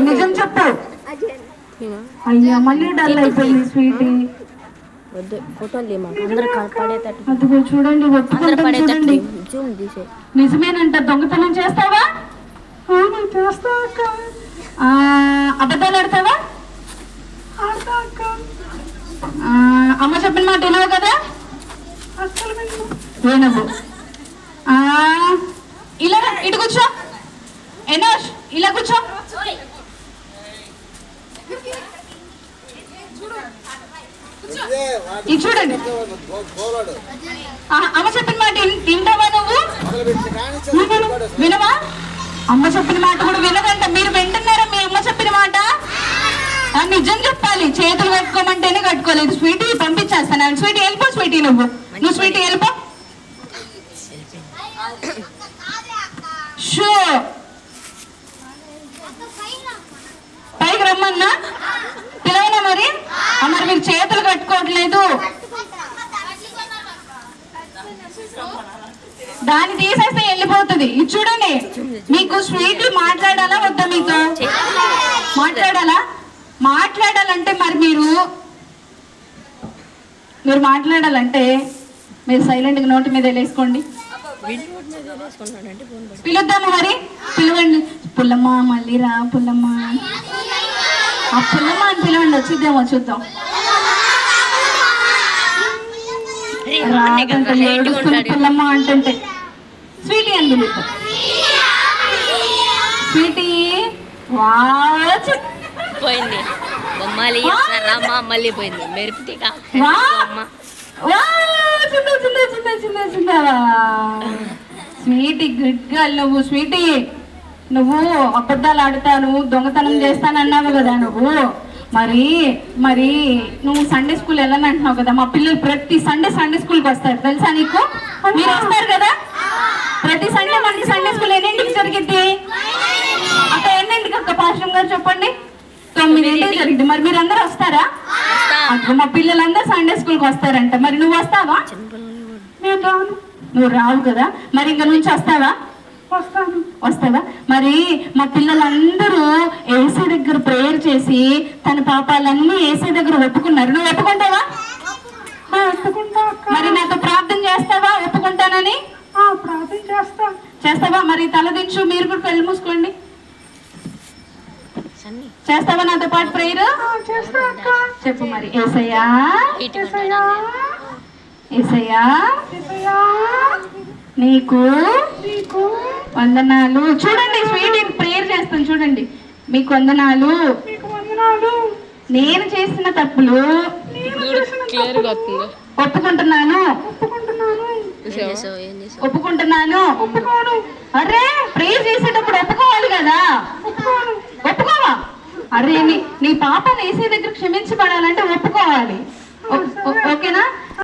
నిజం చెప్పు. అయ్యా మళ్ళీ డల్ అయిపోయింది స్వీటీ. అదిగో చూడండి, చూడండి. నిజమేనంట. దొంగతనం చేస్తావా? చేస్తా అక్క. అబద్ధాలు ఆడతావా? అమ్మ చెప్పిన మాట వినవు కదా? వినవు. ఇలా ఇటు కూర్చో. ఎనోష్ ఇలా కూర్చో. ఇది చూడండి. అమ్మ చెప్పిన మాట వింటావా నువ్వు? వినవా? అమ్మ చెప్పిన మాట కూడా వినదంట. మీరు వింటున్నారా మీ అమ్మ చెప్పిన మాట? నిజం చెప్పాలి. చేతులు కట్టుకోమంటేనే కట్టుకోలేదు. స్వీటీ పంపించేస్తాను. స్వీటీ వెళ్ళిపో. స్వీటీ నువ్వు స్వీటీ వెళ్ళిపో. షో పైకి రమ్మన్నా పిలవనా? మరి మీరు చేతులు కట్టుకోవట్లేదు. దాన్ని తీసేస్తే వెళ్ళిపోతుంది. ఇది చూడండి. మీకు స్వీటీ మాట్లాడాలా వద్దా? మీకు మాట్లాడాలంటే మరి మీరు మాట్లాడాలంటే మీరు సైలెంట్గా నోటి మీద వేసుకోండి. పిలుద్దాము మరి. పిలవండి. పుల్లమ్మ మళ్ళీ రా. పుల్లమ్మ పుల్లమ్మ అని పిలవండి. వచ్చిద్దామో చూద్దాం. పుల్లమ్మ అంటుంటే స్వీటీ అని పిలుద్దాం. స్వీటీ పోయింది. మళ్ళీ పోయింది. Sweety good girl. స్వీటీ నువ్వు అబద్ధాలు ఆడతాను, దొంగతనం చేస్తానన్నావు కదా నువ్వు. మరి నువ్వు సండే స్కూల్ వెళ్ళని అంటున్నావు కదా. మా పిల్లలు ప్రతి సండే స్కూల్కి వస్తారు తెలుసా నీకు? మీరు వస్తారు కదా ప్రతి సండే. మళ్ళీ సండే స్కూల్ ఎన్నింటికి జరిగింది అక్క? ఎన్నింటికి అక్క? పాస్టర్ గారు చెప్పండి. 9 జరిగింది. మరి మీరు అందరూ వస్తారా? అక్క మా పిల్లలందరూ సండే స్కూల్కి వస్తారంట. మరి నువ్వు వస్తావా? నువ్వు రావు కదా. మరి ఇంక నుంచి వస్తావా? వస్తావా? మరి మా పిల్లలందరూ ఏసీ దగ్గర ప్రేయర్ చేసి తన పాపాలన్నీ ఏసీ దగ్గర ఒప్పుకున్నారు. నువ్వు ఒప్పుకుంటావా? మరి నాతో ప్రార్థన చేస్తావా? ఒప్పుకుంటానని ప్రార్థన చేస్తావా? మరి తలదించు. మీరు కూడా కళ్ళు మూసుకోండి. చేస్తావా నాతో పాటు ప్రేయర్? చెప్పు మరి. యేసయ్యా యేసయ్యా నీకు వందనాలు. చూడండి స్వీటీ ప్రేయర్ చేస్తాను. చూడండి. మీకు వందనాలు. నేను చేసిన తప్పులు ఒప్పుకుంటున్నాను. అరే ప్రేయర్ చేసేటప్పుడు ఒప్పుకోవాలి కదా. ఒప్పుకోవా? అరే నీ పాప ఏసీ దగ్గర క్షమించబడాలంటే ఒప్పుకోవాలి. ఓకేనా?